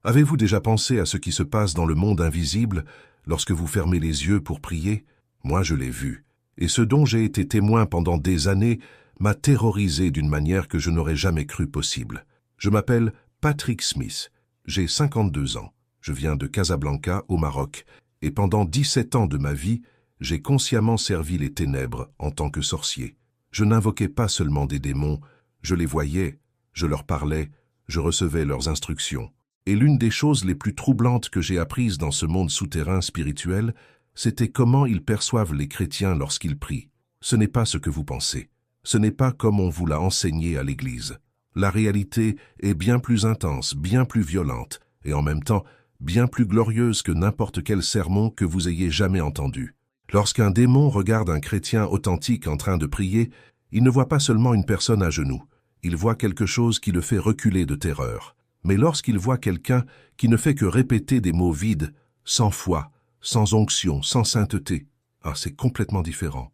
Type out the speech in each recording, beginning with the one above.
Avez-vous déjà pensé à ce qui se passe dans le monde invisible lorsque vous fermez les yeux pour prier? Moi, je l'ai vu. Et ce dont j'ai été témoin pendant des années m'a terrorisé d'une manière que je n'aurais jamais cru possible. Je m'appelle Patrick Smith. J'ai 52 ans. Je viens de Casablanca, au Maroc. Et pendant 17 ans de ma vie, j'ai consciemment servi les ténèbres en tant que sorcier. Je n'invoquais pas seulement des démons, je les voyais, je leur parlais, je recevais leurs instructions. Et l'une des choses les plus troublantes que j'ai apprises dans ce monde souterrain spirituel, c'était comment ils perçoivent les chrétiens lorsqu'ils prient. Ce n'est pas ce que vous pensez. Ce n'est pas comme on vous l'a enseigné à l'Église. La réalité est bien plus intense, bien plus violente, et en même temps, bien plus glorieuse que n'importe quel sermon que vous ayez jamais entendu. Lorsqu'un démon regarde un chrétien authentique en train de prier, il ne voit pas seulement une personne à genoux, il voit quelque chose qui le fait reculer de terreur. Mais lorsqu'il voit quelqu'un qui ne fait que répéter des mots vides, sans foi, sans onction, sans sainteté, c'est complètement différent.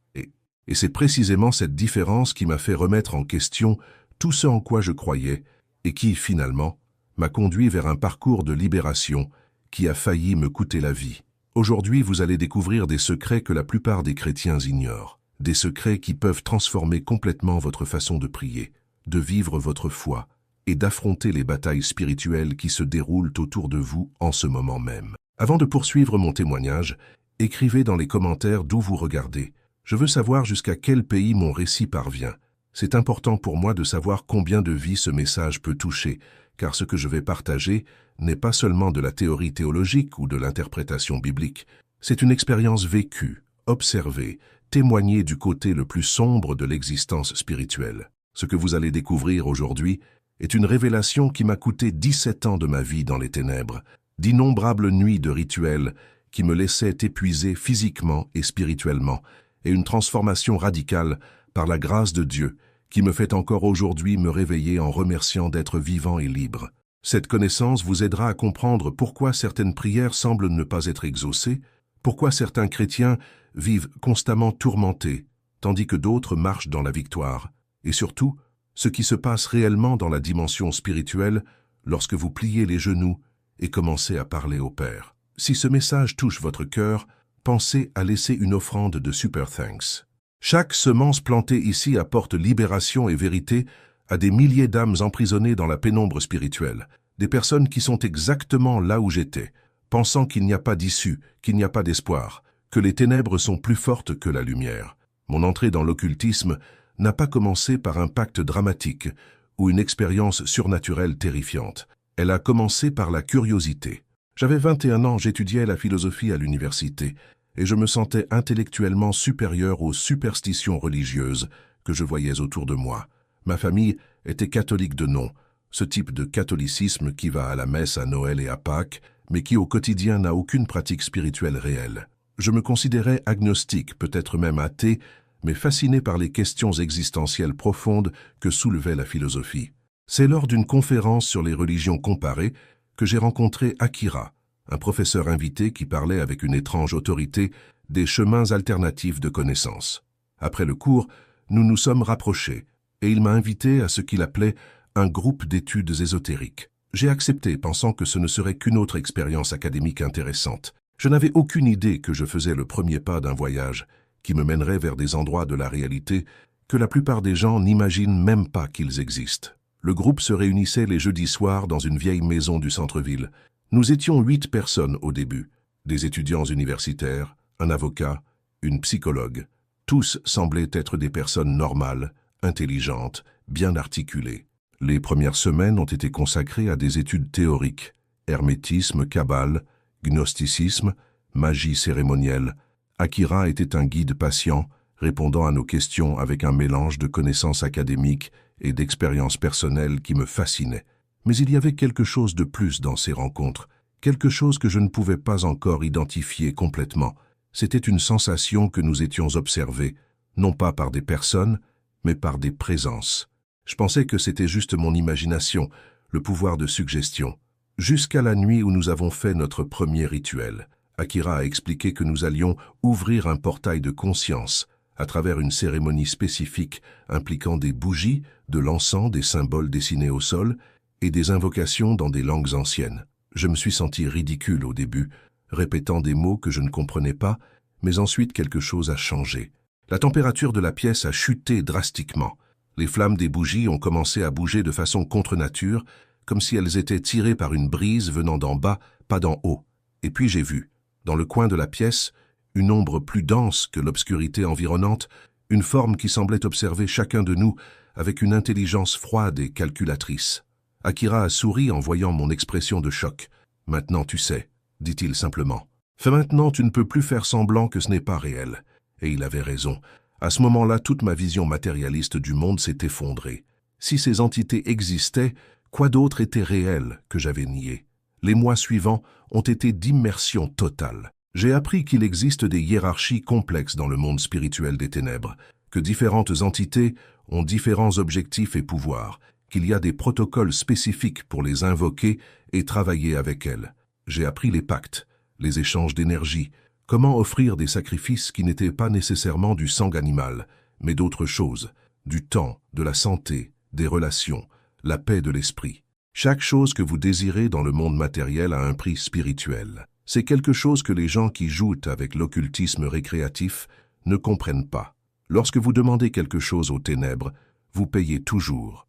Et c'est précisément cette différence qui m'a fait remettre en question tout ce en quoi je croyais et qui, finalement, m'a conduit vers un parcours de libération qui a failli me coûter la vie. Aujourd'hui, vous allez découvrir des secrets que la plupart des chrétiens ignorent, des secrets qui peuvent transformer complètement votre façon de prier, de vivre votre foi et d'affronter les batailles spirituelles qui se déroulent autour de vous en ce moment même. Avant de poursuivre mon témoignage, écrivez dans les commentaires d'où vous regardez. Je veux savoir jusqu'à quel pays mon récit parvient. C'est important pour moi de savoir combien de vies ce message peut toucher, car ce que je vais partager n'est pas seulement de la théorie théologique ou de l'interprétation biblique. C'est une expérience vécue, observée, témoignée du côté le plus sombre de l'existence spirituelle. Ce que vous allez découvrir aujourd'hui est une révélation qui m'a coûté 17 ans de ma vie dans les ténèbres, d'innombrables nuits de rituels qui me laissaient épuisé physiquement et spirituellement, et une transformation radicale par la grâce de Dieu qui me fait encore aujourd'hui me réveiller en remerciant d'être vivant et libre. Cette connaissance vous aidera à comprendre pourquoi certaines prières semblent ne pas être exaucées, pourquoi certains chrétiens vivent constamment tourmentés, tandis que d'autres marchent dans la victoire, et surtout, ce qui se passe réellement dans la dimension spirituelle lorsque vous pliez les genoux et commencez à parler au Père. Si ce message touche votre cœur, pensez à laisser une offrande de Super Thanks. Chaque semence plantée ici apporte libération et vérité à des milliers d'âmes emprisonnées dans la pénombre spirituelle, des personnes qui sont exactement là où j'étais, pensant qu'il n'y a pas d'issue, qu'il n'y a pas d'espoir, que les ténèbres sont plus fortes que la lumière. Mon entrée dans l'occultisme n'a pas commencé par un pacte dramatique ou une expérience surnaturelle terrifiante. Elle a commencé par la curiosité. J'avais 21 ans, j'étudiais la philosophie à l'université, et je me sentais intellectuellement supérieur aux superstitions religieuses que je voyais autour de moi. Ma famille était catholique de nom, ce type de catholicisme qui va à la messe à Noël et à Pâques, mais qui au quotidien n'a aucune pratique spirituelle réelle. Je me considérais agnostique, peut-être même athée, mais fasciné par les questions existentielles profondes que soulevait la philosophie. C'est lors d'une conférence sur les religions comparées que j'ai rencontré Akira, un professeur invité qui parlait avec une étrange autorité des chemins alternatifs de connaissance. Après le cours, nous nous sommes rapprochés, et il m'a invité à ce qu'il appelait un groupe d'études ésotériques. J'ai accepté, pensant que ce ne serait qu'une autre expérience académique intéressante. Je n'avais aucune idée que je faisais le premier pas d'un voyage qui me mènerait vers des endroits de la réalité que la plupart des gens n'imaginent même pas qu'ils existent. Le groupe se réunissait les jeudis soirs dans une vieille maison du centre-ville. Nous étions 8 personnes au début, des étudiants universitaires, un avocat, une psychologue. Tous semblaient être des personnes normales, intelligentes, bien articulées. Les premières semaines ont été consacrées à des études théoriques, hermétisme, kabbale, gnosticisme, magie cérémonielle. Akira était un guide patient, répondant à nos questions avec un mélange de connaissances académiques et d'expériences personnelles qui me fascinaient. Mais il y avait quelque chose de plus dans ces rencontres, quelque chose que je ne pouvais pas encore identifier complètement. C'était une sensation que nous étions observés, non pas par des personnes, mais par des présences. Je pensais que c'était juste mon imagination, le pouvoir de suggestion. Jusqu'à la nuit où nous avons fait notre premier rituel, Akira a expliqué que nous allions ouvrir un portail de conscience à travers une cérémonie spécifique impliquant des bougies, de l'encens, des symboles dessinés au sol et des invocations dans des langues anciennes. Je me suis senti ridicule au début, répétant des mots que je ne comprenais pas, mais ensuite quelque chose a changé. La température de la pièce a chuté drastiquement. Les flammes des bougies ont commencé à bouger de façon contre nature, comme si elles étaient tirées par une brise venant d'en bas, pas d'en haut. Et puis j'ai vu, dans le coin de la pièce, une ombre plus dense que l'obscurité environnante, une forme qui semblait observer chacun de nous avec une intelligence froide et calculatrice. Akira a souri en voyant mon expression de choc. « Maintenant tu sais », dit-il simplement. « Fais maintenant, tu ne peux plus faire semblant que ce n'est pas réel. » Et il avait raison. À ce moment-là, toute ma vision matérialiste du monde s'est effondrée. Si ces entités existaient, quoi d'autre était réel que j'avais nié? Les mois suivants ont été d'immersion totale. J'ai appris qu'il existe des hiérarchies complexes dans le monde spirituel des ténèbres, que différentes entités ont différents objectifs et pouvoirs, qu'il y a des protocoles spécifiques pour les invoquer et travailler avec elles. J'ai appris les pactes, les échanges d'énergie, comment offrir des sacrifices qui n'étaient pas nécessairement du sang animal, mais d'autres choses, du temps, de la santé, des relations, la paix de l'esprit. Chaque chose que vous désirez dans le monde matériel a un prix spirituel. C'est quelque chose que les gens qui jouent avec l'occultisme récréatif ne comprennent pas. Lorsque vous demandez quelque chose aux ténèbres, vous payez toujours,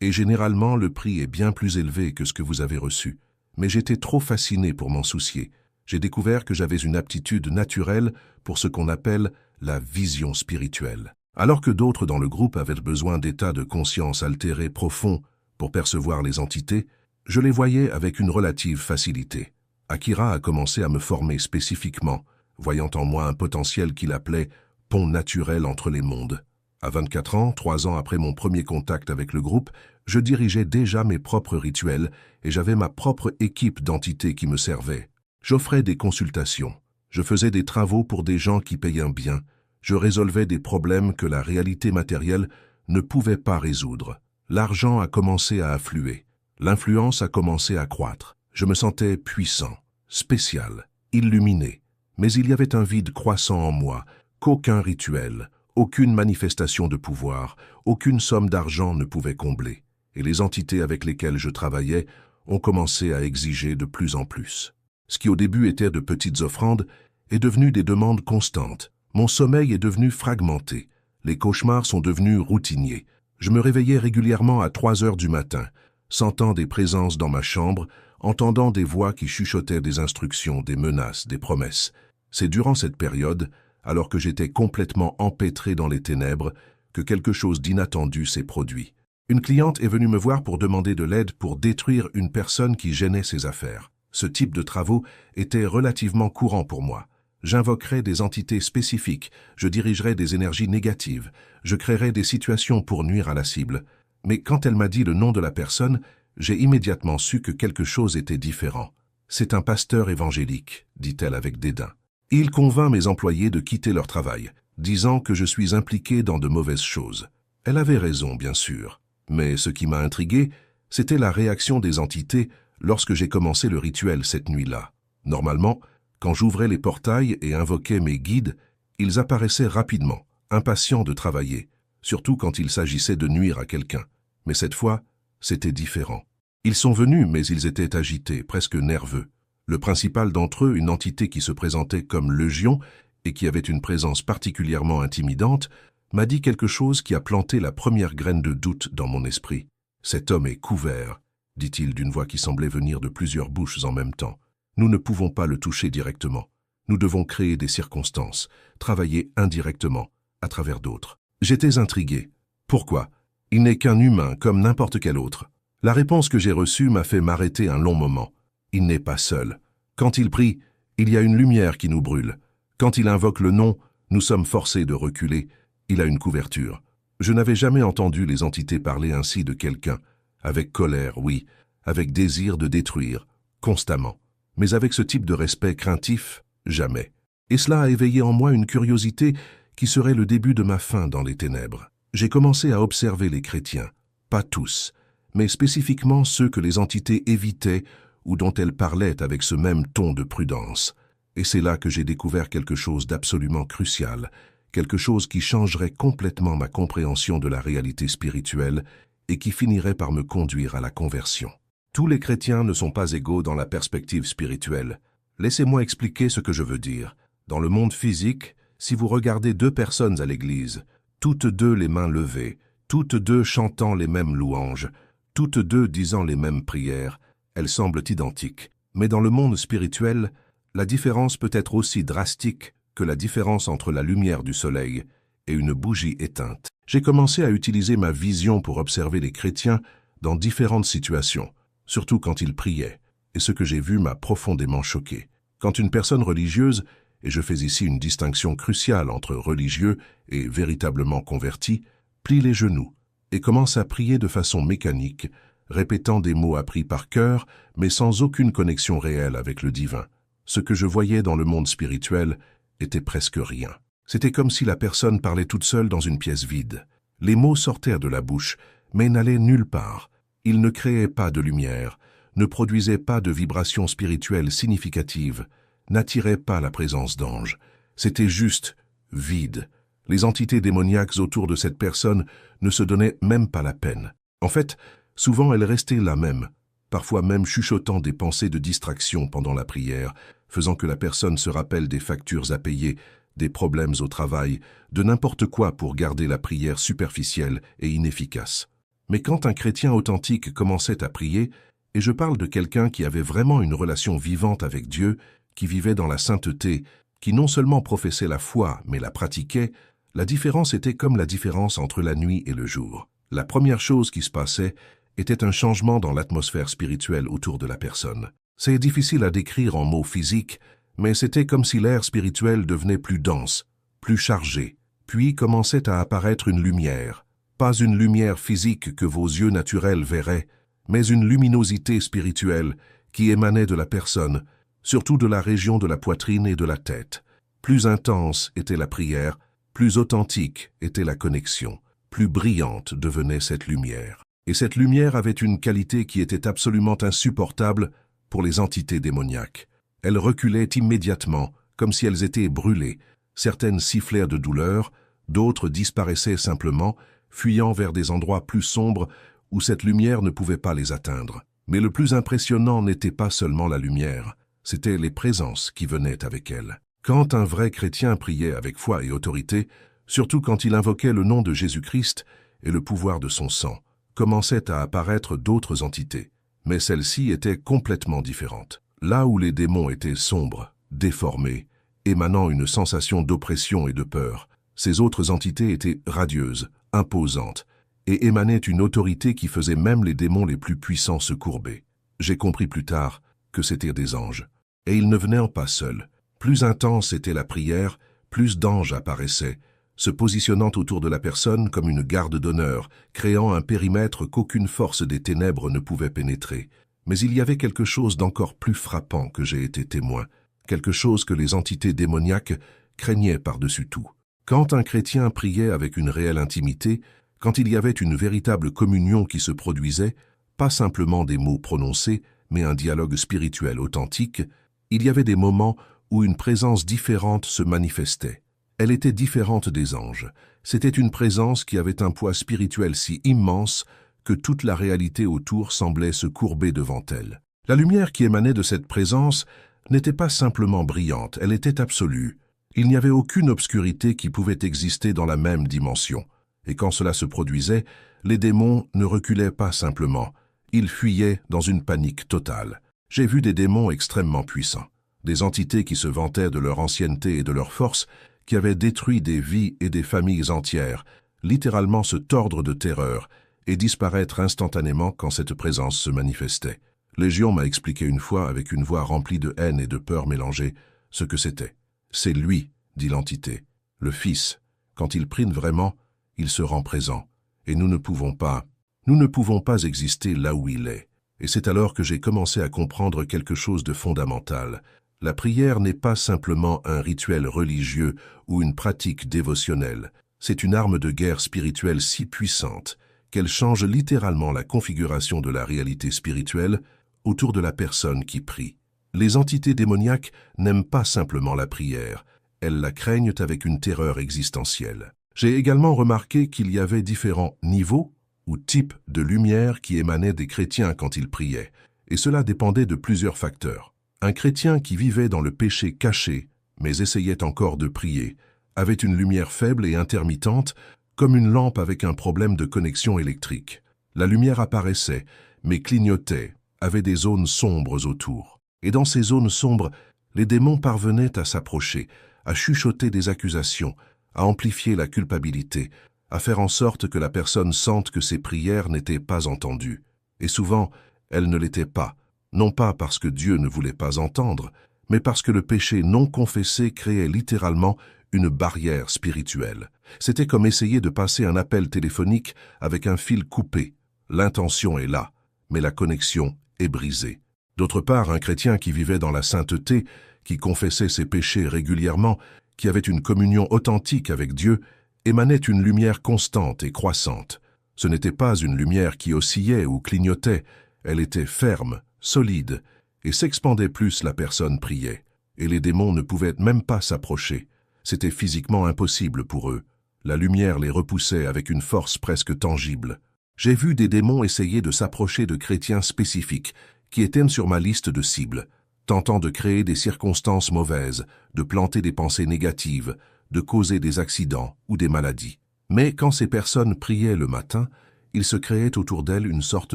et généralement le prix est bien plus élevé que ce que vous avez reçu. Mais j'étais trop fasciné pour m'en soucier. J'ai découvert que j'avais une aptitude naturelle pour ce qu'on appelle la vision spirituelle. Alors que d'autres dans le groupe avaient besoin d'états de conscience altérés profonds pour percevoir les entités, je les voyais avec une relative facilité. Akira a commencé à me former spécifiquement, voyant en moi un potentiel qu'il appelait « pont naturel entre les mondes ». À 24 ans, 3 ans après mon premier contact avec le groupe, je dirigeais déjà mes propres rituels et j'avais ma propre équipe d'entités qui me servait. J'offrais des consultations, je faisais des travaux pour des gens qui payaient bien, je résolvais des problèmes que la réalité matérielle ne pouvait pas résoudre. L'argent a commencé à affluer, l'influence a commencé à croître. Je me sentais puissant, spécial, illuminé, mais il y avait un vide croissant en moi qu'aucun rituel, aucune manifestation de pouvoir, aucune somme d'argent ne pouvait combler, et les entités avec lesquelles je travaillais ont commencé à exiger de plus en plus. Ce qui au début était de petites offrandes est devenu des demandes constantes. Mon sommeil est devenu fragmenté. Les cauchemars sont devenus routiniers. Je me réveillais régulièrement à 3 heures du matin, sentant des présences dans ma chambre, entendant des voix qui chuchotaient des instructions, des menaces, des promesses. C'est durant cette période, alors que j'étais complètement empêtré dans les ténèbres, que quelque chose d'inattendu s'est produit. Une cliente est venue me voir pour demander de l'aide pour détruire une personne qui gênait ses affaires. Ce type de travaux était relativement courant pour moi. J'invoquerais des entités spécifiques, je dirigerais des énergies négatives, je créerais des situations pour nuire à la cible. Mais quand elle m'a dit le nom de la personne, j'ai immédiatement su que quelque chose était différent. « C'est un pasteur évangélique », dit-elle avec dédain. Il convainc mes employés de quitter leur travail, disant que je suis impliqué dans de mauvaises choses. Elle avait raison, bien sûr. Mais ce qui m'a intrigué, c'était la réaction des entités lorsque j'ai commencé le rituel cette nuit-là. Normalement, quand j'ouvrais les portails et invoquais mes guides, ils apparaissaient rapidement, impatients de travailler, surtout quand il s'agissait de nuire à quelqu'un. Mais cette fois, c'était différent. Ils sont venus, mais ils étaient agités, presque nerveux. Le principal d'entre eux, une entité qui se présentait comme Légion et qui avait une présence particulièrement intimidante, m'a dit quelque chose qui a planté la première graine de doute dans mon esprit. « Cet homme est couvert », dit-il d'une voix qui semblait venir de plusieurs bouches en même temps. « Nous ne pouvons pas le toucher directement. Nous devons créer des circonstances, travailler indirectement, à travers d'autres. » J'étais intrigué. Pourquoi? Il n'est qu'un humain comme n'importe quel autre. La réponse que j'ai reçue m'a fait m'arrêter un long moment. Il n'est pas seul. Quand il prie, il y a une lumière qui nous brûle. Quand il invoque le nom, nous sommes forcés de reculer. Il a une couverture. Je n'avais jamais entendu les entités parler ainsi de quelqu'un. Avec colère, oui, avec désir de détruire, constamment. Mais avec ce type de respect craintif, jamais. Et cela a éveillé en moi une curiosité qui serait le début de ma fin dans les ténèbres. J'ai commencé à observer les chrétiens, pas tous, mais spécifiquement ceux que les entités évitaient ou dont elles parlaient avec ce même ton de prudence. Et c'est là que j'ai découvert quelque chose d'absolument crucial, quelque chose qui changerait complètement ma compréhension de la réalité spirituelle et qui finirait par me conduire à la conversion. Tous les chrétiens ne sont pas égaux dans la perspective spirituelle. Laissez-moi expliquer ce que je veux dire. Dans le monde physique, si vous regardez deux personnes à l'église, toutes deux les mains levées, toutes deux chantant les mêmes louanges, toutes deux disant les mêmes prières, elles semblent identiques. Mais dans le monde spirituel, la différence peut être aussi drastique que la différence entre la lumière du soleil et une bougie éteinte. J'ai commencé à utiliser ma vision pour observer les chrétiens dans différentes situations, surtout quand ils priaient, et ce que j'ai vu m'a profondément choqué. Quand une personne religieuse, et je fais ici une distinction cruciale entre religieux et véritablement converti, plie les genoux et commence à prier de façon mécanique, répétant des mots appris par cœur, mais sans aucune connexion réelle avec le divin. Ce que je voyais dans le monde spirituel était presque rien. C'était comme si la personne parlait toute seule dans une pièce vide. Les mots sortaient de la bouche, mais n'allaient nulle part. Ils ne créaient pas de lumière, ne produisaient pas de vibrations spirituelles significatives, n'attiraient pas la présence d'anges. C'était juste vide. Les entités démoniaques autour de cette personne ne se donnaient même pas la peine. En fait, souvent elles restaient là même, parfois même chuchotant des pensées de distraction pendant la prière, faisant que la personne se rappelle des factures à payer, des problèmes au travail, de n'importe quoi pour garder la prière superficielle et inefficace. Mais quand un chrétien authentique commençait à prier, et je parle de quelqu'un qui avait vraiment une relation vivante avec Dieu, qui vivait dans la sainteté, qui non seulement professait la foi, mais la pratiquait, la différence était comme la différence entre la nuit et le jour. La première chose qui se passait était un changement dans l'atmosphère spirituelle autour de la personne. C'est difficile à décrire en mots physiques, mais c'était comme si l'air spirituel devenait plus dense, plus chargé, puis commençait à apparaître une lumière. Pas une lumière physique que vos yeux naturels verraient, mais une luminosité spirituelle qui émanait de la personne, surtout de la région de la poitrine et de la tête. Plus intense était la prière, plus authentique était la connexion, plus brillante devenait cette lumière. Et cette lumière avait une qualité qui était absolument insupportable pour les entités démoniaques. Elles reculaient immédiatement, comme si elles étaient brûlées. Certaines sifflèrent de douleur, d'autres disparaissaient simplement, fuyant vers des endroits plus sombres où cette lumière ne pouvait pas les atteindre. Mais le plus impressionnant n'était pas seulement la lumière, c'étaient les présences qui venaient avec elle. Quand un vrai chrétien priait avec foi et autorité, surtout quand il invoquait le nom de Jésus-Christ et le pouvoir de son sang, commençaient à apparaître d'autres entités. Mais celles-ci étaient complètement différentes. Là où les démons étaient sombres, déformés, émanant une sensation d'oppression et de peur, ces autres entités étaient radieuses, imposantes, et émanaient une autorité qui faisait même les démons les plus puissants se courber. J'ai compris plus tard que c'étaient des anges. Et ils ne venaient pas seuls. Plus intense était la prière, plus d'anges apparaissaient, se positionnant autour de la personne comme une garde d'honneur, créant un périmètre qu'aucune force des ténèbres ne pouvait pénétrer. Mais il y avait quelque chose d'encore plus frappant que j'ai été témoin, quelque chose que les entités démoniaques craignaient par-dessus tout. Quand un chrétien priait avec une réelle intimité, quand il y avait une véritable communion qui se produisait, pas simplement des mots prononcés, mais un dialogue spirituel authentique, il y avait des moments où une présence différente se manifestait. Elle était différente des anges. C'était une présence qui avait un poids spirituel si immense que toute la réalité autour semblait se courber devant elle. La lumière qui émanait de cette présence n'était pas simplement brillante, elle était absolue. Il n'y avait aucune obscurité qui pouvait exister dans la même dimension. Et quand cela se produisait, les démons ne reculaient pas simplement. Ils fuyaient dans une panique totale. J'ai vu des démons extrêmement puissants, des entités qui se vantaient de leur ancienneté et de leur force, qui avaient détruit des vies et des familles entières, littéralement se tordre de terreur et disparaître instantanément quand cette présence se manifestait. Légion m'a expliqué une fois, avec une voix remplie de haine et de peur mélangées, ce que c'était. C'est lui, dit l'entité, le Fils. Quand il prie vraiment, il se rend présent. Et nous ne pouvons pas exister là où il est. Et c'est alors que j'ai commencé à comprendre quelque chose de fondamental. La prière n'est pas simplement un rituel religieux ou une pratique dévotionnelle. C'est une arme de guerre spirituelle si puissante qu'elle change littéralement la configuration de la réalité spirituelle autour de la personne qui prie. Les entités démoniaques n'aiment pas simplement la prière, elles la craignent avec une terreur existentielle. J'ai également remarqué qu'il y avait différents niveaux ou type de lumière qui émanait des chrétiens quand ils priaient, et cela dépendait de plusieurs facteurs. Un chrétien qui vivait dans le péché caché, mais essayait encore de prier, avait une lumière faible et intermittente, comme une lampe avec un problème de connexion électrique. La lumière apparaissait, mais clignotait, avait des zones sombres autour. Et dans ces zones sombres, les démons parvenaient à s'approcher, à chuchoter des accusations, à amplifier la culpabilité, à faire en sorte que la personne sente que ses prières n'étaient pas entendues. Et souvent, elles ne l'étaient pas, non pas parce que Dieu ne voulait pas entendre, mais parce que le péché non confessé créait littéralement une barrière spirituelle. C'était comme essayer de passer un appel téléphonique avec un fil coupé. L'intention est là, mais la connexion est brisée. D'autre part, un chrétien qui vivait dans la sainteté, qui confessait ses péchés régulièrement, qui avait une communion authentique avec Dieu, émanait une lumière constante et croissante. Ce n'était pas une lumière qui oscillait ou clignotait, elle était ferme, solide, et s'expandait plus la personne priait. Et les démons ne pouvaient même pas s'approcher. C'était physiquement impossible pour eux. La lumière les repoussait avec une force presque tangible. J'ai vu des démons essayer de s'approcher de chrétiens spécifiques, qui étaient sur ma liste de cibles, tentant de créer des circonstances mauvaises, de planter des pensées négatives, de causer des accidents ou des maladies. Mais quand ces personnes priaient le matin, il se créait autour d'elles une sorte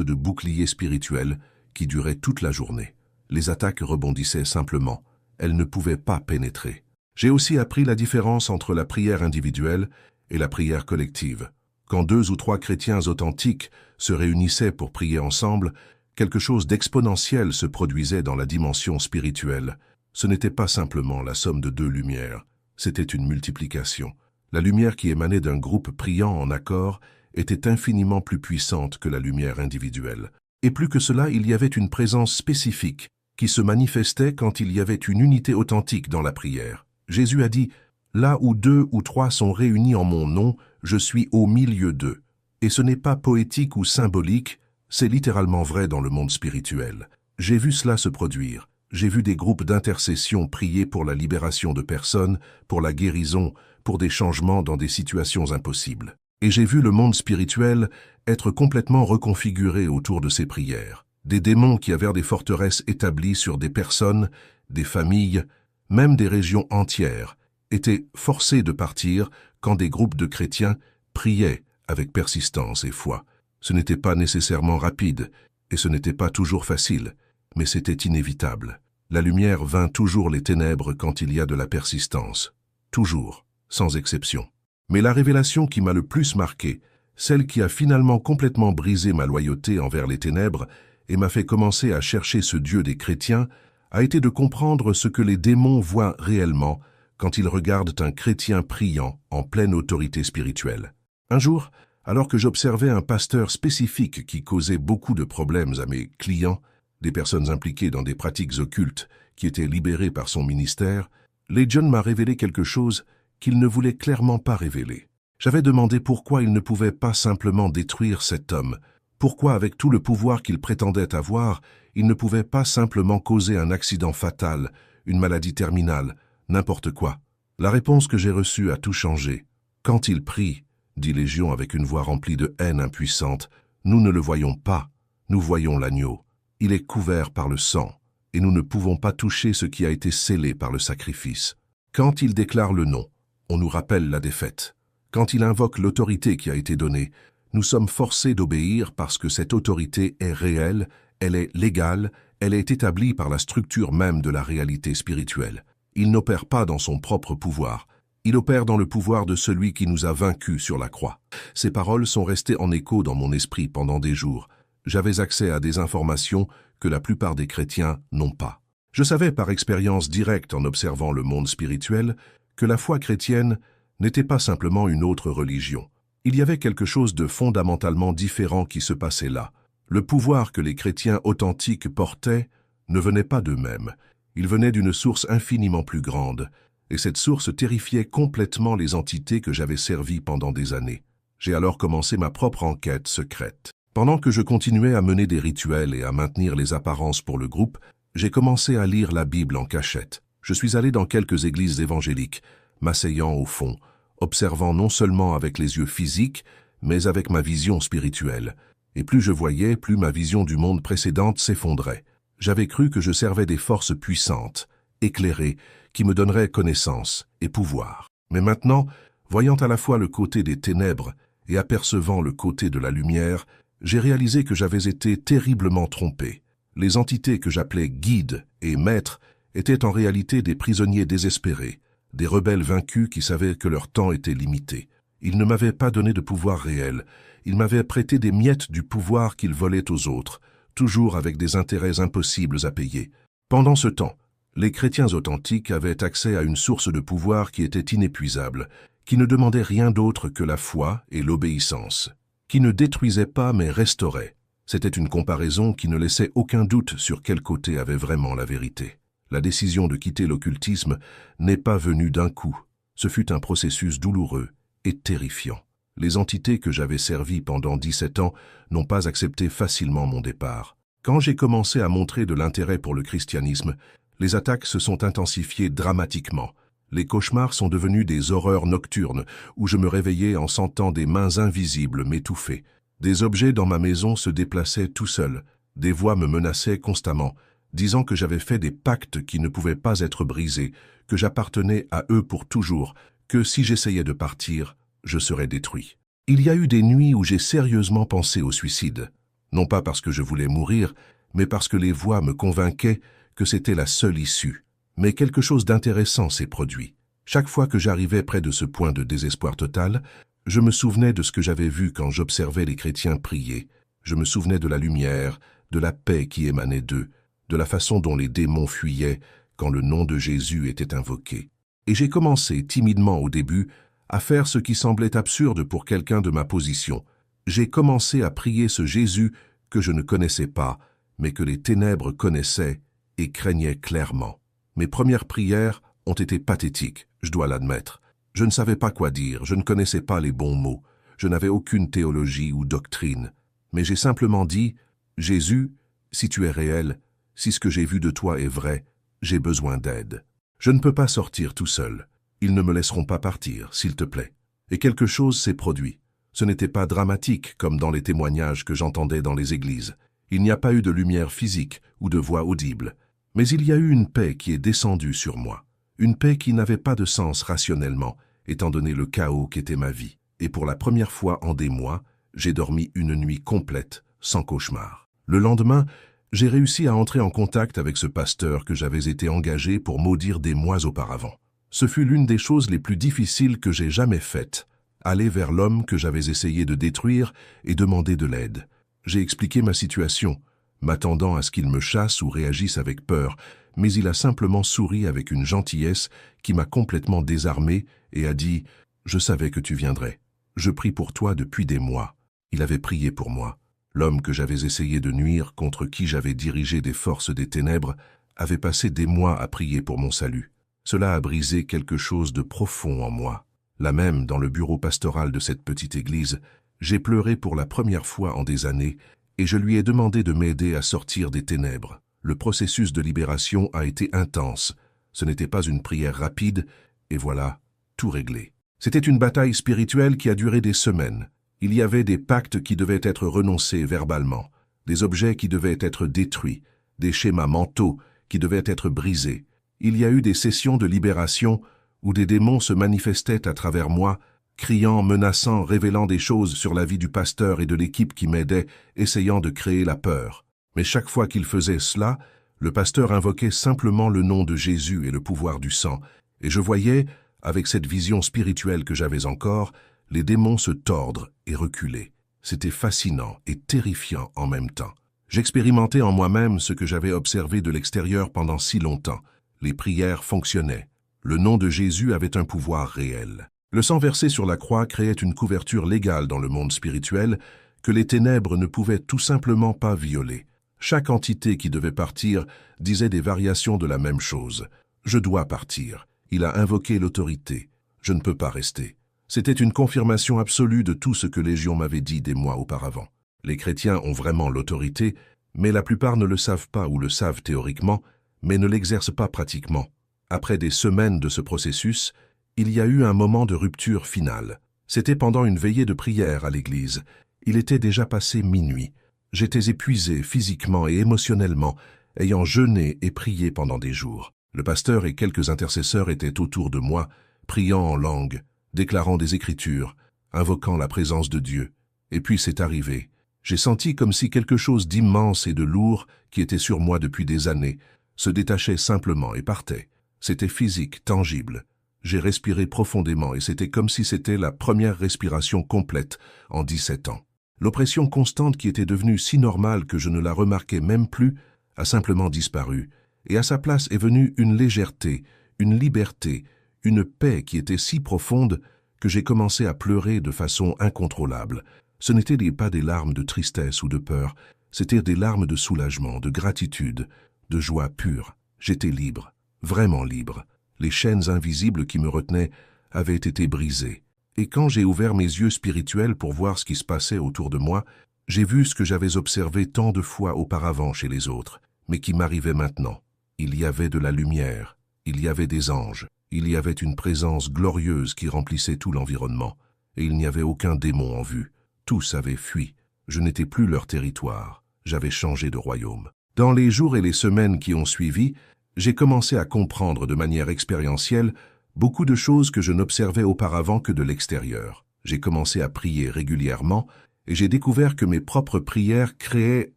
de bouclier spirituel qui durait toute la journée. Les attaques rebondissaient simplement, elles ne pouvaient pas pénétrer. J'ai aussi appris la différence entre la prière individuelle et la prière collective. Quand 2 ou 3 chrétiens authentiques se réunissaient pour prier ensemble, quelque chose d'exponentiel se produisait dans la dimension spirituelle. Ce n'était pas simplement la somme de 2 lumières, c'était une multiplication. La lumière qui émanait d'un groupe priant en accord était infiniment plus puissante que la lumière individuelle. Et plus que cela, il y avait une présence spécifique qui se manifestait quand il y avait une unité authentique dans la prière. Jésus a dit « Là où 2 ou 3 sont réunis en mon nom, je suis au milieu d'eux. » Et ce n'est pas poétique ou symbolique, c'est littéralement vrai dans le monde spirituel. J'ai vu cela se produire. J'ai vu des groupes d'intercession prier pour la libération de personnes, pour la guérison, pour des changements dans des situations impossibles. Et j'ai vu le monde spirituel être complètement reconfiguré autour de ces prières. Des démons qui avaient des forteresses établies sur des personnes, des familles, même des régions entières, étaient forcés de partir quand des groupes de chrétiens priaient avec persistance et foi. Ce n'était pas nécessairement rapide, et ce n'était pas toujours facile, mais c'était inévitable. La lumière vainc toujours les ténèbres quand il y a de la persistance. Toujours, sans exception. Mais la révélation qui m'a le plus marqué, celle qui a finalement complètement brisé ma loyauté envers les ténèbres et m'a fait commencer à chercher ce Dieu des chrétiens, a été de comprendre ce que les démons voient réellement quand ils regardent un chrétien priant en pleine autorité spirituelle. Un jour, alors que j'observais un pasteur spécifique qui causait beaucoup de problèmes à mes clients, des personnes impliquées dans des pratiques occultes qui étaient libérées par son ministère, Legion m'a révélé quelque chose qu'il ne voulait clairement pas révéler. J'avais demandé pourquoi il ne pouvait pas simplement détruire cet homme, pourquoi avec tout le pouvoir qu'il prétendait avoir, il ne pouvait pas simplement causer un accident fatal, une maladie terminale, n'importe quoi. La réponse que j'ai reçue a tout changé. Quand il prie, dit Légion avec une voix remplie de haine impuissante, nous ne le voyons pas, nous voyons l'agneau. Il est couvert par le sang, et nous ne pouvons pas toucher ce qui a été scellé par le sacrifice. Quand il déclare le nom, on nous rappelle la défaite. Quand il invoque l'autorité qui a été donnée, nous sommes forcés d'obéir parce que cette autorité est réelle, elle est légale, elle est établie par la structure même de la réalité spirituelle. Il n'opère pas dans son propre pouvoir. Il opère dans le pouvoir de celui qui nous a vaincus sur la croix. Ces paroles sont restées en écho dans mon esprit pendant des jours. J'avais accès à des informations que la plupart des chrétiens n'ont pas. Je savais par expérience directe en observant le monde spirituel que la foi chrétienne n'était pas simplement une autre religion. Il y avait quelque chose de fondamentalement différent qui se passait là. Le pouvoir que les chrétiens authentiques portaient ne venait pas d'eux-mêmes. Il venait d'une source infiniment plus grande, et cette source terrifiait complètement les entités que j'avais servies pendant des années. J'ai alors commencé ma propre enquête secrète. Pendant que je continuais à mener des rituels et à maintenir les apparences pour le groupe, j'ai commencé à lire la Bible en cachette. Je suis allé dans quelques églises évangéliques, m'asseyant au fond, observant non seulement avec les yeux physiques, mais avec ma vision spirituelle. Et plus je voyais, plus ma vision du monde précédente s'effondrait. J'avais cru que je servais des forces puissantes, éclairées, qui me donneraient connaissance et pouvoir. Mais maintenant, voyant à la fois le côté des ténèbres et apercevant le côté de la lumière, j'ai réalisé que j'avais été terriblement trompé. Les entités que j'appelais guides et maîtres étaient en réalité des prisonniers désespérés, des rebelles vaincus qui savaient que leur temps était limité. Ils ne m'avaient pas donné de pouvoir réel, ils m'avaient prêté des miettes du pouvoir qu'ils volaient aux autres, toujours avec des intérêts impossibles à payer. Pendant ce temps, les chrétiens authentiques avaient accès à une source de pouvoir qui était inépuisable, qui ne demandait rien d'autre que la foi et l'obéissance, qui ne détruisait pas mais restaurait. C'était une comparaison qui ne laissait aucun doute sur quel côté avait vraiment la vérité. La décision de quitter l'occultisme n'est pas venue d'un coup. Ce fut un processus douloureux et terrifiant. Les entités que j'avais servies pendant 17 ans n'ont pas accepté facilement mon départ. Quand j'ai commencé à montrer de l'intérêt pour le christianisme, les attaques se sont intensifiées dramatiquement. Les cauchemars sont devenus des horreurs nocturnes où je me réveillais en sentant des mains invisibles m'étouffer. Des objets dans ma maison se déplaçaient tout seuls. Des voix me menaçaient constamment, disant que j'avais fait des pactes qui ne pouvaient pas être brisés, que j'appartenais à eux pour toujours, que si j'essayais de partir, je serais détruit. Il y a eu des nuits où j'ai sérieusement pensé au suicide. Non pas parce que je voulais mourir, mais parce que les voix me convainquaient que c'était la seule issue. Mais quelque chose d'intéressant s'est produit. Chaque fois que j'arrivais près de ce point de désespoir total, je me souvenais de ce que j'avais vu quand j'observais les chrétiens prier. Je me souvenais de la lumière, de la paix qui émanait d'eux, de la façon dont les démons fuyaient quand le nom de Jésus était invoqué. Et j'ai commencé, timidement au début, à faire ce qui semblait absurde pour quelqu'un de ma position. J'ai commencé à prier ce Jésus que je ne connaissais pas, mais que les ténèbres connaissaient et craignaient clairement. Mes premières prières ont été pathétiques, je dois l'admettre. Je ne savais pas quoi dire, je ne connaissais pas les bons mots, je n'avais aucune théologie ou doctrine. Mais j'ai simplement dit, « Jésus, si tu es réel, si ce que j'ai vu de toi est vrai, j'ai besoin d'aide. Je ne peux pas sortir tout seul. Ils ne me laisseront pas partir, s'il te plaît. » Et quelque chose s'est produit. Ce n'était pas dramatique comme dans les témoignages que j'entendais dans les églises. Il n'y a pas eu de lumière physique ou de voix audible. Mais il y a eu une paix qui est descendue sur moi. Une paix qui n'avait pas de sens rationnellement, étant donné le chaos qu'était ma vie. Et pour la première fois en des mois, j'ai dormi une nuit complète, sans cauchemar. Le lendemain, j'ai réussi à entrer en contact avec ce pasteur que j'avais été engagé pour maudire des mois auparavant. Ce fut l'une des choses les plus difficiles que j'ai jamais faites. Aller vers l'homme que j'avais essayé de détruire et demander de l'aide. J'ai expliqué ma situation, m'attendant à ce qu'il me chasse ou réagisse avec peur, mais il a simplement souri avec une gentillesse qui m'a complètement désarmé et a dit « Je savais que tu viendrais. Je prie pour toi depuis des mois. » Il avait prié pour moi. L'homme que j'avais essayé de nuire, contre qui j'avais dirigé des forces des ténèbres, avait passé des mois à prier pour mon salut. Cela a brisé quelque chose de profond en moi. Là même, dans le bureau pastoral de cette petite église, j'ai pleuré pour la première fois en des années et je lui ai demandé de m'aider à sortir des ténèbres. Le processus de libération a été intense. Ce n'était pas une prière rapide, et voilà, tout réglé. C'était une bataille spirituelle qui a duré des semaines. Il y avait des pactes qui devaient être renoncés verbalement, des objets qui devaient être détruits, des schémas mentaux qui devaient être brisés. Il y a eu des sessions de libération où des démons se manifestaient à travers moi, criant, menaçant, révélant des choses sur la vie du pasteur et de l'équipe qui m'aidait, essayant de créer la peur. Mais chaque fois qu'il faisait cela, le pasteur invoquait simplement le nom de Jésus et le pouvoir du sang, et je voyais, avec cette vision spirituelle que j'avais encore, les démons se tordre et reculer. C'était fascinant et terrifiant en même temps. J'expérimentais en moi-même ce que j'avais observé de l'extérieur pendant si longtemps. Les prières fonctionnaient. Le nom de Jésus avait un pouvoir réel. Le sang versé sur la croix créait une couverture légale dans le monde spirituel que les ténèbres ne pouvaient tout simplement pas violer. Chaque entité qui devait partir disait des variations de la même chose. « Je dois partir. » Il a invoqué l'autorité. « Je ne peux pas rester. » C'était une confirmation absolue de tout ce que Légion m'avait dit des mois auparavant. Les chrétiens ont vraiment l'autorité, mais la plupart ne le savent pas ou le savent théoriquement, mais ne l'exercent pas pratiquement. Après des semaines de ce processus, il y a eu un moment de rupture finale. C'était pendant une veillée de prière à l'église. Il était déjà passé minuit. J'étais épuisé physiquement et émotionnellement, ayant jeûné et prié pendant des jours. Le pasteur et quelques intercesseurs étaient autour de moi, priant en langue, déclarant des écritures, invoquant la présence de Dieu. Et puis c'est arrivé. J'ai senti comme si quelque chose d'immense et de lourd, qui était sur moi depuis des années, se détachait simplement et partait. C'était physique, tangible. J'ai respiré profondément et c'était comme si c'était la première respiration complète en 17 ans. L'oppression constante qui était devenue si normale que je ne la remarquais même plus a simplement disparu, et à sa place est venue une légèreté, une liberté, une paix qui était si profonde que j'ai commencé à pleurer de façon incontrôlable. Ce n'étaient pas des larmes de tristesse ou de peur, c'étaient des larmes de soulagement, de gratitude, de joie pure. J'étais libre, vraiment libre. Les chaînes invisibles qui me retenaient avaient été brisées. Et quand j'ai ouvert mes yeux spirituels pour voir ce qui se passait autour de moi, j'ai vu ce que j'avais observé tant de fois auparavant chez les autres, mais qui m'arrivait maintenant. Il y avait de la lumière, il y avait des anges, il y avait une présence glorieuse qui remplissait tout l'environnement, et il n'y avait aucun démon en vue. Tous avaient fui. Je n'étais plus leur territoire. J'avais changé de royaume. Dans les jours et les semaines qui ont suivi, j'ai commencé à comprendre de manière expérientielle beaucoup de choses que je n'observais auparavant que de l'extérieur. J'ai commencé à prier régulièrement et j'ai découvert que mes propres prières créaient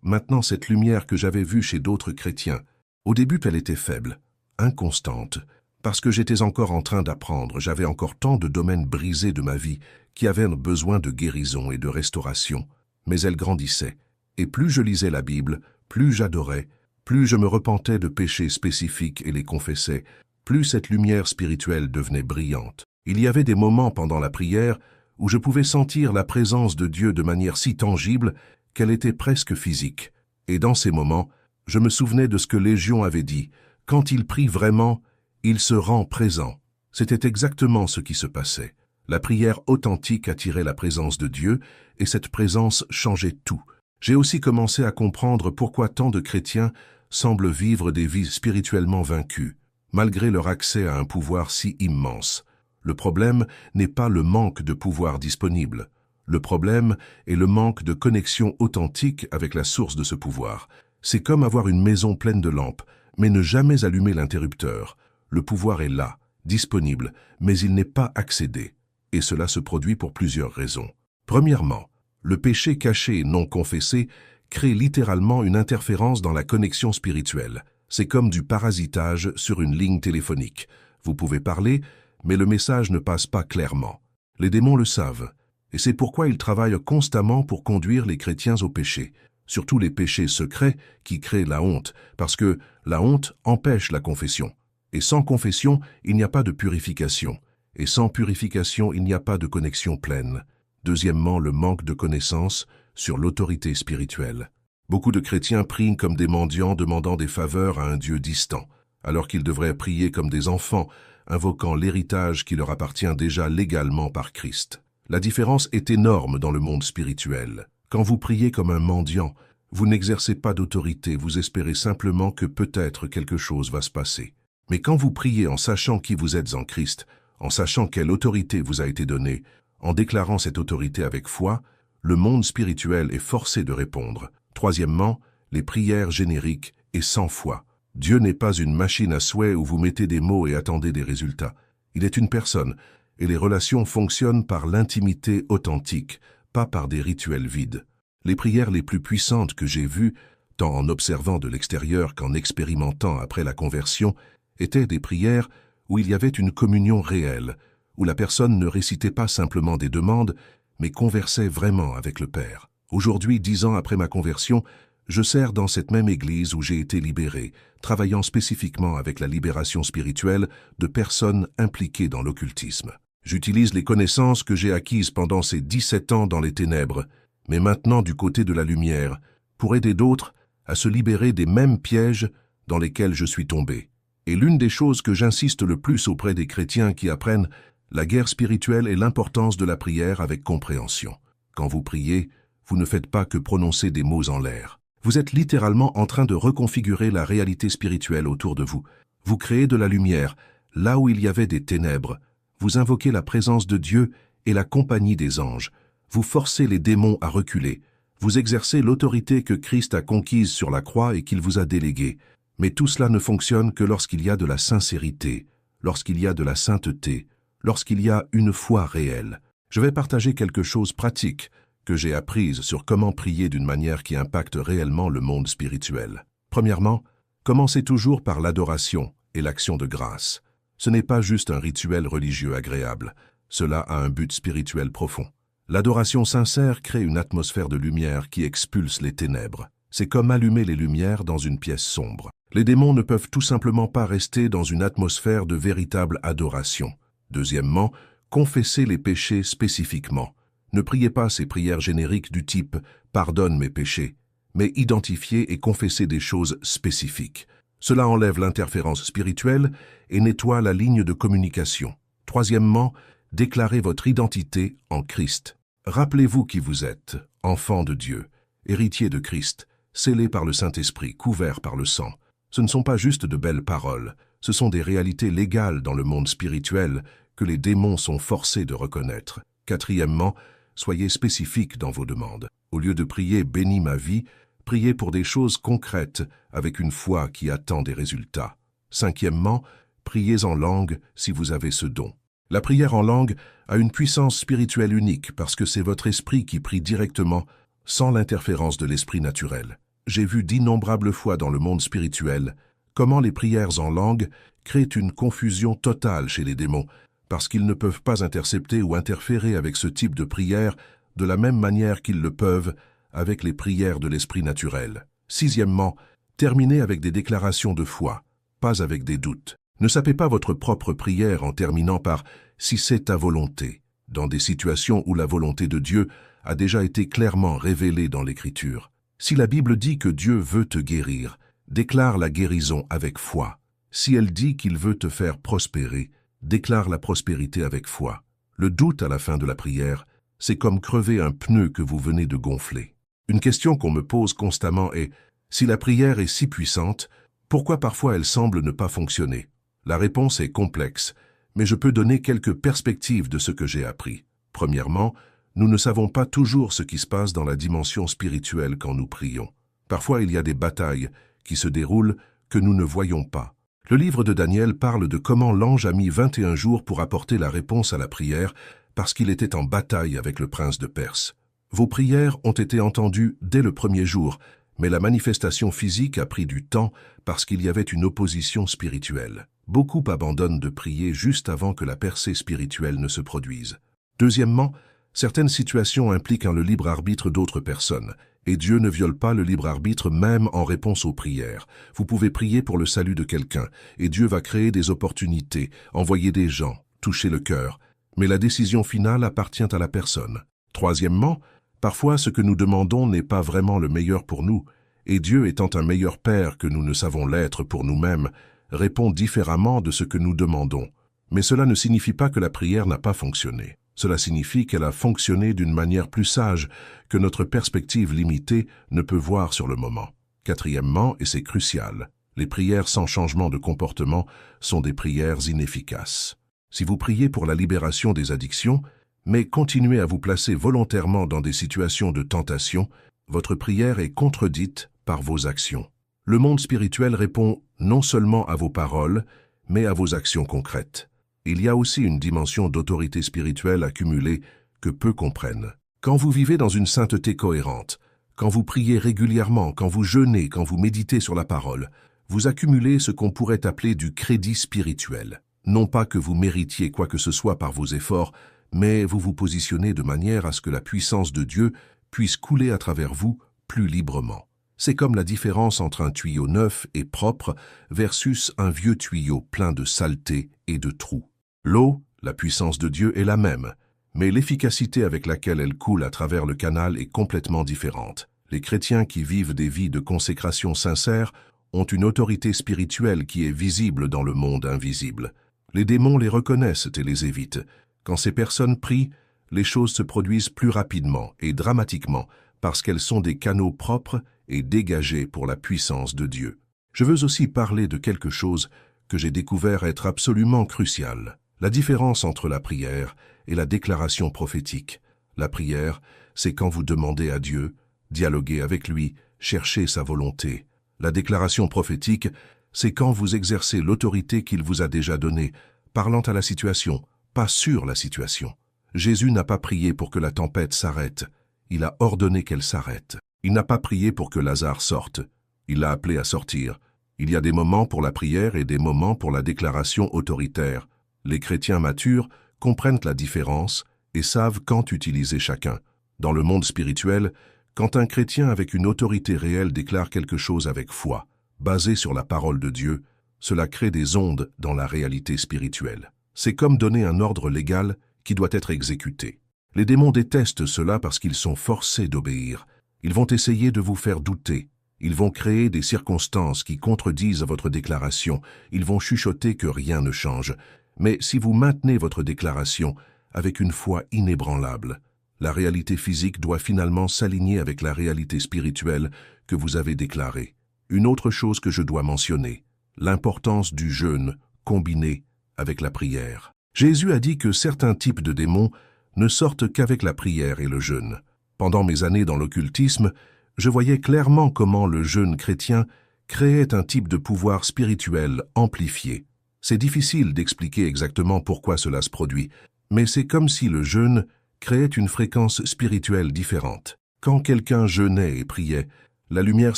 maintenant cette lumière que j'avais vue chez d'autres chrétiens. Au début, elle était faible, inconstante, parce que j'étais encore en train d'apprendre, j'avais encore tant de domaines brisés de ma vie qui avaient besoin de guérison et de restauration. Mais elle grandissait, et plus je lisais la Bible, plus j'adorais, plus je me repentais de péchés spécifiques et les confessais, plus cette lumière spirituelle devenait brillante. Il y avait des moments pendant la prière où je pouvais sentir la présence de Dieu de manière si tangible qu'elle était presque physique. Et dans ces moments, je me souvenais de ce que Légion avait dit. Quand il prie vraiment, il se rend présent. C'était exactement ce qui se passait. La prière authentique attirait la présence de Dieu et cette présence changeait tout. J'ai aussi commencé à comprendre pourquoi tant de chrétiens semblent vivre des vies spirituellement vaincues, malgré leur accès à un pouvoir si immense. Le problème n'est pas le manque de pouvoir disponible. Le problème est le manque de connexion authentique avec la source de ce pouvoir. C'est comme avoir une maison pleine de lampes, mais ne jamais allumer l'interrupteur. Le pouvoir est là, disponible, mais il n'est pas accédé. Et cela se produit pour plusieurs raisons. Premièrement, le péché caché et non confessé crée littéralement une interférence dans la connexion spirituelle. C'est comme du parasitage sur une ligne téléphonique. Vous pouvez parler, mais le message ne passe pas clairement. Les démons le savent, et c'est pourquoi ils travaillent constamment pour conduire les chrétiens au péché, surtout les péchés secrets qui créent la honte, parce que la honte empêche la confession. Et sans confession, il n'y a pas de purification. Et sans purification, il n'y a pas de connexion pleine. Deuxièmement, le manque de connaissance sur l'autorité spirituelle. Beaucoup de chrétiens prient comme des mendiants demandant des faveurs à un Dieu distant, alors qu'ils devraient prier comme des enfants, invoquant l'héritage qui leur appartient déjà légalement par Christ. La différence est énorme dans le monde spirituel. Quand vous priez comme un mendiant, vous n'exercez pas d'autorité, vous espérez simplement que peut-être quelque chose va se passer. Mais quand vous priez en sachant qui vous êtes en Christ, en sachant quelle autorité vous a été donnée, en déclarant cette autorité avec foi, le monde spirituel est forcé de répondre. Troisièmement, les prières génériques et sans foi. Dieu n'est pas une machine à souhait où vous mettez des mots et attendez des résultats. Il est une personne, et les relations fonctionnent par l'intimité authentique, pas par des rituels vides. Les prières les plus puissantes que j'ai vues, tant en observant de l'extérieur qu'en expérimentant après la conversion, étaient des prières où il y avait une communion réelle, où la personne ne récitait pas simplement des demandes, mais conversait vraiment avec le Père. Aujourd'hui, 10 ans après ma conversion, je sers dans cette même église où j'ai été libéré, travaillant spécifiquement avec la libération spirituelle de personnes impliquées dans l'occultisme. J'utilise les connaissances que j'ai acquises pendant ces 17 ans dans les ténèbres, mais maintenant du côté de la lumière, pour aider d'autres à se libérer des mêmes pièges dans lesquels je suis tombé. Et l'une des choses que j'insiste le plus auprès des chrétiens qui apprennent la guerre spirituelle est l'importance de la prière avec compréhension. Quand vous priez, vous ne faites pas que prononcer des mots en l'air. Vous êtes littéralement en train de reconfigurer la réalité spirituelle autour de vous. Vous créez de la lumière, là où il y avait des ténèbres. Vous invoquez la présence de Dieu et la compagnie des anges. Vous forcez les démons à reculer. Vous exercez l'autorité que Christ a conquise sur la croix et qu'il vous a déléguée. Mais tout cela ne fonctionne que lorsqu'il y a de la sincérité, lorsqu'il y a de la sainteté, lorsqu'il y a une foi réelle. Je vais partager quelque chose pratique que j'ai apprise sur comment prier d'une manière qui impacte réellement le monde spirituel. Premièrement, commencez toujours par l'adoration et l'action de grâce. Ce n'est pas juste un rituel religieux agréable, cela a un but spirituel profond. L'adoration sincère crée une atmosphère de lumière qui expulse les ténèbres. C'est comme allumer les lumières dans une pièce sombre. Les démons ne peuvent tout simplement pas rester dans une atmosphère de véritable adoration. Deuxièmement, confessez les péchés spécifiquement. Ne priez pas ces prières génériques du type « pardonne mes péchés », mais identifiez et confessez des choses spécifiques. Cela enlève l'interférence spirituelle et nettoie la ligne de communication. Troisièmement, déclarez votre identité en Christ. Rappelez-vous qui vous êtes, enfant de Dieu, héritier de Christ, scellé par le Saint-Esprit, couvert par le sang. Ce ne sont pas juste de belles paroles, ce sont des réalités légales dans le monde spirituel que les démons sont forcés de reconnaître. Quatrièmement, soyez spécifique dans vos demandes. Au lieu de prier « bénis ma vie », priez pour des choses concrètes avec une foi qui attend des résultats. Cinquièmement, priez en langue si vous avez ce don. La prière en langue a une puissance spirituelle unique parce que c'est votre esprit qui prie directement sans l'interférence de l'esprit naturel. J'ai vu d'innombrables fois dans le monde spirituel comment les prières en langue créent une confusion totale chez les démons parce qu'ils ne peuvent pas intercepter ou interférer avec ce type de prière de la même manière qu'ils le peuvent avec les prières de l'esprit naturel. Sixièmement, terminez avec des déclarations de foi, pas avec des doutes. Ne sapez pas votre propre prière en terminant par « si c'est ta volonté », dans des situations où la volonté de Dieu a déjà été clairement révélée dans l'Écriture. Si la Bible dit que Dieu veut te guérir, déclare la guérison avec foi. Si elle dit qu'il veut te faire prospérer, déclare la prospérité avec foi. Le doute à la fin de la prière, c'est comme crever un pneu que vous venez de gonfler. Une question qu'on me pose constamment est « si la prière est si puissante, pourquoi parfois elle semble ne pas fonctionner ?» La réponse est complexe, mais je peux donner quelques perspectives de ce que j'ai appris. Premièrement, nous ne savons pas toujours ce qui se passe dans la dimension spirituelle quand nous prions. Parfois, il y a des batailles qui se déroulent que nous ne voyons pas. Le livre de Daniel parle de comment l'ange a mis 21 jours pour apporter la réponse à la prière parce qu'il était en bataille avec le prince de Perse. Vos prières ont été entendues dès le premier jour, mais la manifestation physique a pris du temps parce qu'il y avait une opposition spirituelle. Beaucoup abandonnent de prier juste avant que la percée spirituelle ne se produise. Deuxièmement, certaines situations impliquent le libre arbitre d'autres personnes, et Dieu ne viole pas le libre arbitre même en réponse aux prières. Vous pouvez prier pour le salut de quelqu'un, et Dieu va créer des opportunités, envoyer des gens, toucher le cœur, mais la décision finale appartient à la personne. Troisièmement, parfois ce que nous demandons n'est pas vraiment le meilleur pour nous, et Dieu étant un meilleur Père que nous ne savons l'être pour nous-mêmes, répond différemment de ce que nous demandons. Mais cela ne signifie pas que la prière n'a pas fonctionné. Cela signifie qu'elle a fonctionné d'une manière plus sage que notre perspective limitée ne peut voir sur le moment. Quatrièmement, et c'est crucial, les prières sans changement de comportement sont des prières inefficaces. Si vous priez pour la libération des addictions, mais continuez à vous placer volontairement dans des situations de tentation, votre prière est contredite par vos actions. Le monde spirituel répond non seulement à vos paroles, mais à vos actions concrètes. Il y a aussi une dimension d'autorité spirituelle accumulée que peu comprennent. Quand vous vivez dans une sainteté cohérente, quand vous priez régulièrement, quand vous jeûnez, quand vous méditez sur la parole, vous accumulez ce qu'on pourrait appeler du crédit spirituel. Non pas que vous méritiez quoi que ce soit par vos efforts, mais vous vous positionnez de manière à ce que la puissance de Dieu puisse couler à travers vous plus librement. C'est comme la différence entre un tuyau neuf et propre versus un vieux tuyau plein de saleté et de trous. L'eau, la puissance de Dieu est la même, mais l'efficacité avec laquelle elle coule à travers le canal est complètement différente. Les chrétiens qui vivent des vies de consécration sincère ont une autorité spirituelle qui est visible dans le monde invisible. Les démons les reconnaissent et les évitent. Quand ces personnes prient, les choses se produisent plus rapidement et dramatiquement parce qu'elles sont des canaux propres et dégagés pour la puissance de Dieu. Je veux aussi parler de quelque chose que j'ai découvert être absolument crucial, La différence entre la prière et la déclaration prophétique. La prière, c'est quand vous demandez à Dieu, dialoguez avec lui, cherchez sa volonté. La déclaration prophétique, c'est quand vous exercez l'autorité qu'il vous a déjà donnée, parlant à la situation, pas sur la situation. Jésus n'a pas prié pour que la tempête s'arrête, il a ordonné qu'elle s'arrête. Il n'a pas prié pour que Lazare sorte, il l'a appelé à sortir. Il y a des moments pour la prière et des moments pour la déclaration autoritaire. Les chrétiens matures comprennent la différence et savent quand utiliser chacun. Dans le monde spirituel, quand un chrétien avec une autorité réelle déclare quelque chose avec foi, basé sur la parole de Dieu, cela crée des ondes dans la réalité spirituelle. C'est comme donner un ordre légal qui doit être exécuté. Les démons détestent cela parce qu'ils sont forcés d'obéir. Ils vont essayer de vous faire douter. Ils vont créer des circonstances qui contredisent votre déclaration. Ils vont chuchoter que rien ne change. Mais si vous maintenez votre déclaration avec une foi inébranlable, la réalité physique doit finalement s'aligner avec la réalité spirituelle que vous avez déclarée. Une autre chose que je dois mentionner, l'importance du jeûne combiné avec la prière. Jésus a dit que certains types de démons ne sortent qu'avec la prière et le jeûne. Pendant mes années dans l'occultisme, je voyais clairement comment le jeûne chrétien créait un type de pouvoir spirituel amplifié. C'est difficile d'expliquer exactement pourquoi cela se produit, mais c'est comme si le jeûne créait une fréquence spirituelle différente. Quand quelqu'un jeûnait et priait, la lumière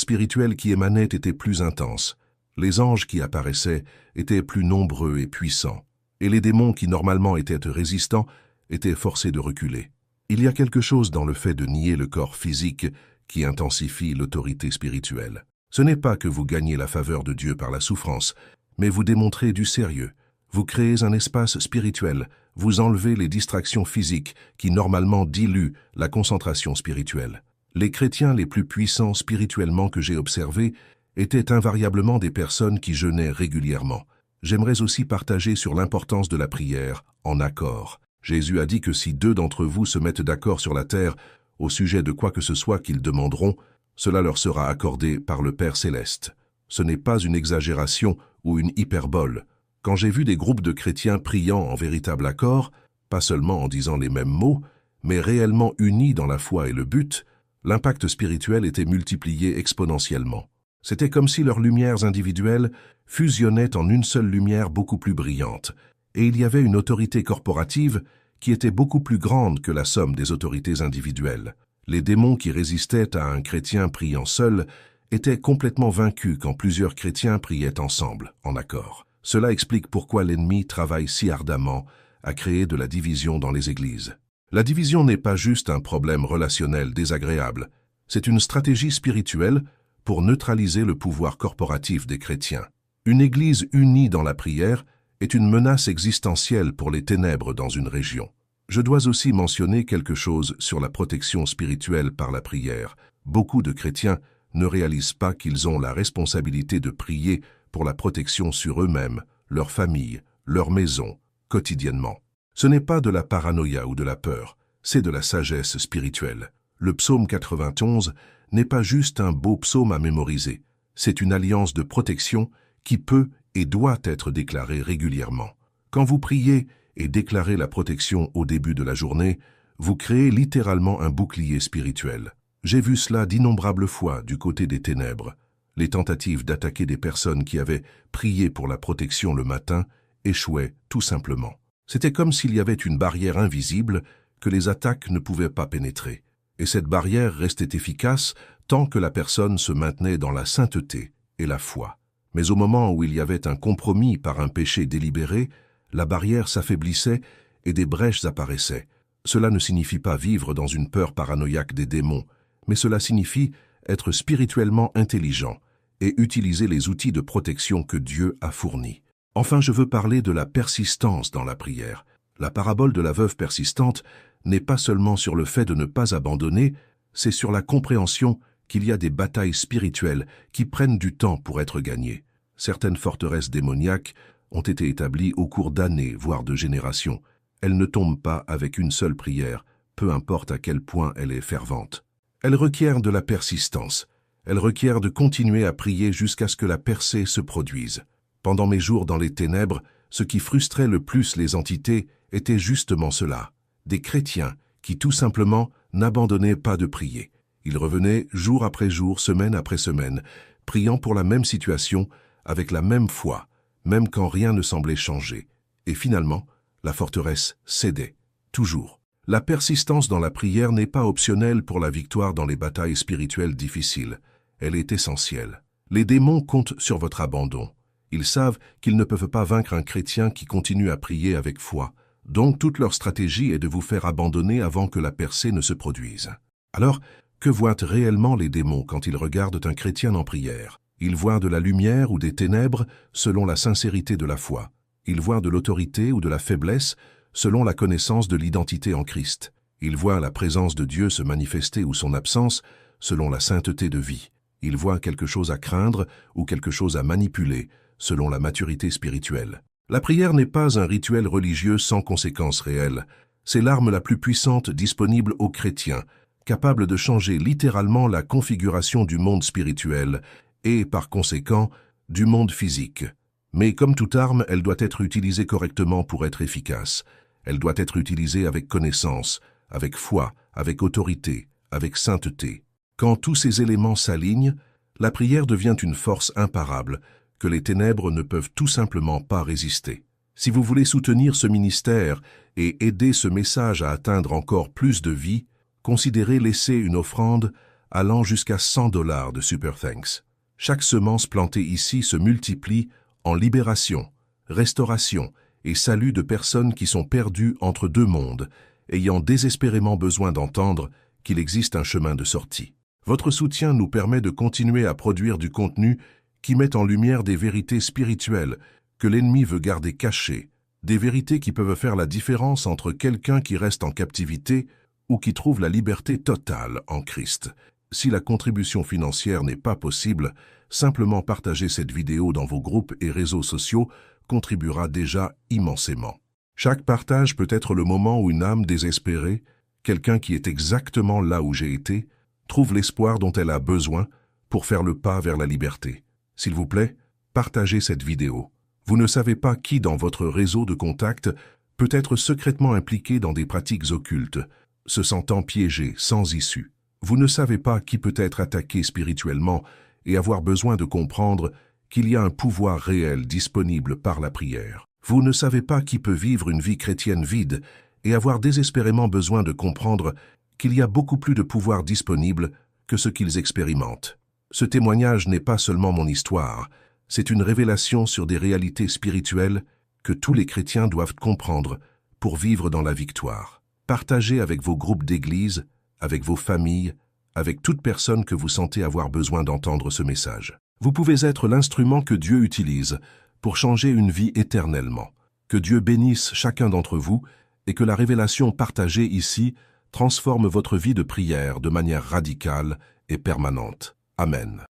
spirituelle qui émanait était plus intense. Les anges qui apparaissaient étaient plus nombreux et puissants, et les démons qui normalement étaient résistants étaient forcés de reculer. Il y a quelque chose dans le fait de nier le corps physique qui intensifie l'autorité spirituelle. Ce n'est pas que vous gagnez la faveur de Dieu par la souffrance, mais vous démontrez du sérieux. Vous créez un espace spirituel, vous enlevez les distractions physiques qui normalement diluent la concentration spirituelle. Les chrétiens les plus puissants spirituellement que j'ai observés étaient invariablement des personnes qui jeûnaient régulièrement. J'aimerais aussi partager sur l'importance de la prière en accord. Jésus a dit que si 2 d'entre vous se mettent d'accord sur la terre au sujet de quoi que ce soit qu'ils demanderont, cela leur sera accordé par le Père céleste. Ce n'est pas une exagération ou une hyperbole. Quand j'ai vu des groupes de chrétiens priant en véritable accord, pas seulement en disant les mêmes mots, mais réellement unis dans la foi et le but, l'impact spirituel était multiplié exponentiellement. C'était comme si leurs lumières individuelles fusionnaient en une seule lumière beaucoup plus brillante, et il y avait une autorité corporative qui était beaucoup plus grande que la somme des autorités individuelles. Les démons qui résistaient à un chrétien priant seul étaient complètement vaincus quand plusieurs chrétiens priaient ensemble, en accord. Cela explique pourquoi l'ennemi travaille si ardemment à créer de la division dans les églises. La division n'est pas juste un problème relationnel désagréable, c'est une stratégie spirituelle pour neutraliser le pouvoir corporatif des chrétiens. Une église unie dans la prière est une menace existentielle pour les ténèbres dans une région. Je dois aussi mentionner quelque chose sur la protection spirituelle par la prière. Beaucoup de chrétiens ne réalisent pas qu'ils ont la responsabilité de prier pour la protection sur eux-mêmes, leur famille, leur maison, quotidiennement. Ce n'est pas de la paranoïa ou de la peur, c'est de la sagesse spirituelle. Le psaume 91 n'est pas juste un beau psaume à mémoriser, c'est une alliance de protection qui peut et doit être déclarée régulièrement. Quand vous priez et déclarez la protection au début de la journée, vous créez littéralement un bouclier spirituel. J'ai vu cela d'innombrables fois du côté des ténèbres. Les tentatives d'attaquer des personnes qui avaient prié pour la protection le matin échouaient tout simplement. C'était comme s'il y avait une barrière invisible que les attaques ne pouvaient pas pénétrer. Et cette barrière restait efficace tant que la personne se maintenait dans la sainteté et la foi. Mais au moment où il y avait un compromis par un péché délibéré, la barrière s'affaiblissait et des brèches apparaissaient. Cela ne signifie pas vivre dans une peur paranoïaque des démons, mais cela signifie être spirituellement intelligent et utiliser les outils de protection que Dieu a fournis. Enfin, je veux parler de la persistance dans la prière. La parabole de la veuve persistante n'est pas seulement sur le fait de ne pas abandonner, c'est sur la compréhension qu'il y a des batailles spirituelles qui prennent du temps pour être gagnées. Certaines forteresses démoniaques ont été établies au cours d'années, voire de générations. Elles ne tombent pas avec une seule prière, peu importe à quel point elle est fervente. Elles requièrent de la persistance. Elles requièrent de continuer à prier jusqu'à ce que la percée se produise. Pendant mes jours dans les ténèbres, ce qui frustrait le plus les entités était justement cela, des chrétiens qui tout simplement n'abandonnaient pas de prier. Ils revenaient jour après jour, semaine après semaine, priant pour la même situation, avec la même foi, même quand rien ne semblait changer. Et finalement, la forteresse cédait, toujours. La persistance dans la prière n'est pas optionnelle pour la victoire dans les batailles spirituelles difficiles. Elle est essentielle. Les démons comptent sur votre abandon. Ils savent qu'ils ne peuvent pas vaincre un chrétien qui continue à prier avec foi. Donc toute leur stratégie est de vous faire abandonner avant que la percée ne se produise. Alors, que voient réellement les démons quand ils regardent un chrétien en prière? Ils voient de la lumière ou des ténèbres selon la sincérité de la foi. Ils voient de l'autorité ou de la faiblesse selon la connaissance de l'identité en Christ. Ils voient la présence de Dieu se manifester ou son absence selon la sainteté de vie. Ils voient quelque chose à craindre ou quelque chose à manipuler selon la maturité spirituelle. La prière n'est pas un rituel religieux sans conséquences réelles. C'est l'arme la plus puissante disponible aux chrétiens, capable de changer littéralement la configuration du monde spirituel et, par conséquent, du monde physique. Mais comme toute arme, elle doit être utilisée correctement pour être efficace. Elle doit être utilisée avec connaissance, avec foi, avec autorité, avec sainteté. Quand tous ces éléments s'alignent, la prière devient une force imparable que les ténèbres ne peuvent tout simplement pas résister. Si vous voulez soutenir ce ministère et aider ce message à atteindre encore plus de vies, considérez laisser une offrande allant jusqu'à $100 de Super Thanks. Chaque semence plantée ici se multiplie en libération, restauration et salut de personnes qui sont perdues entre deux mondes, ayant désespérément besoin d'entendre qu'il existe un chemin de sortie. Votre soutien nous permet de continuer à produire du contenu qui met en lumière des vérités spirituelles que l'ennemi veut garder cachées, des vérités qui peuvent faire la différence entre quelqu'un qui reste en captivité ou qui trouve la liberté totale en Christ. Si la contribution financière n'est pas possible, simplement partager cette vidéo dans vos groupes et réseaux sociaux contribuera déjà immensément. Chaque partage peut être le moment où une âme désespérée, quelqu'un qui est exactement là où j'ai été, trouve l'espoir dont elle a besoin pour faire le pas vers la liberté. S'il vous plaît, partagez cette vidéo. Vous ne savez pas qui dans votre réseau de contacts peut être secrètement impliqué dans des pratiques occultes, se sentant piégé, sans issue. Vous ne savez pas qui peut être attaqué spirituellement et avoir besoin de comprendre qu'il y a un pouvoir réel disponible par la prière. Vous ne savez pas qui peut vivre une vie chrétienne vide et avoir désespérément besoin de comprendre qu'il y a beaucoup plus de pouvoir disponible que ce qu'ils expérimentent. Ce témoignage n'est pas seulement mon histoire, c'est une révélation sur des réalités spirituelles que tous les chrétiens doivent comprendre pour vivre dans la victoire. Partagez avec vos groupes d'église, avec vos familles, avec toute personne que vous sentez avoir besoin d'entendre ce message. Vous pouvez être l'instrument que Dieu utilise pour changer une vie éternellement. Que Dieu bénisse chacun d'entre vous et que la révélation partagée ici transforme votre vie de prière de manière radicale et permanente. Amen.